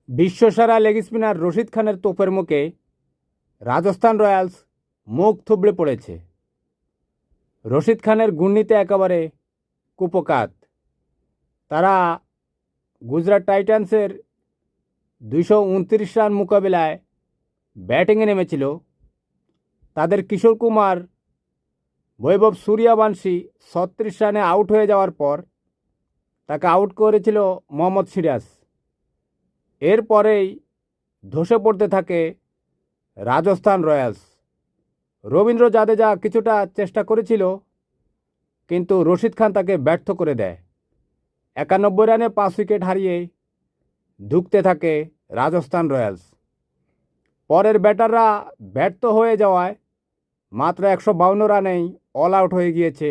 বিশ্বসেরা leg spinner Rashid খানের তোপের মুখে রাজস্থান রয়্যালস মুখ থুবড়ে পড়েছে। রশিদ খানের ঘূর্ণিতে একেবারে কুপকাত। তারা গুজরাট টাইটান্সের 229 রান মোকাবিলায় ব্যাটিংয়ে নেমেছিল। তাদের কিশোর কুমার, বৈভব সূর্যবংশী 36 রানে আউট হয়ে যাওয়ার পর তাকে আউট করেছিল মোহাম্মদ সিরাজ। এরপরেই ধসে পড়তে থাকে রাজস্থান রয়্যালস। রবীন্দ্র জাদেজা কিছুটা চেষ্টা করেছিল, কিন্তু রশিদ খান তাকে ব্যর্থ করে দেয়। 91 রানে 5 উইকেট হারিয়ে ধুঁকতে থাকে রাজস্থান রয়্যালস। পরের ব্যাটাররা ব্যর্থ হয়ে যাওয়ায় মাত্র 152 রানেই অল আউট হয়ে গিয়েছে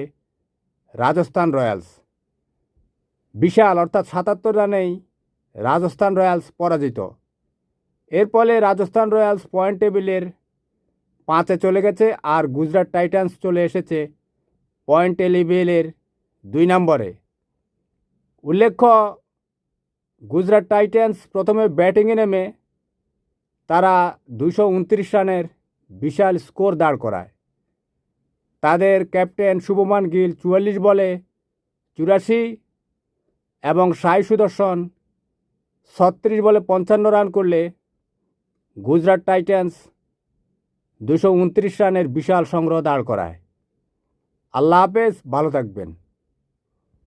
রাজস্থান রয়্যালস। বিশাল অর্থাৎ 77 রানেই রাজস্থান রয়্যালস পরাজিত। এর ফলে রাজস্থান রয়্যালস পয়েন্ট টেবিলের 5-এ চলে গেছে, আর গুজরাট টাইটান্স চলে এসেছে পয়েন্ট টেবিলের 2 নম্বরে। উল্লেখ্য, গুজরাট টাইটান্স প্রথমে ব্যাটিংয়ে নেমে তারা 229 রানের বিশাল স্কোর দাঁড় করায়। তাদের ক্যাপ্টেন শুভমান গিল 44 বলে 84 এবং সাই সুদর্শন 36 বলে 55 রান করলে গুজরাট টাইটান্স 229 রানের বিশাল সংগ্রহ দাঁড় করায়। আল্লাহ হাফেজ, ভালো থাকবেন।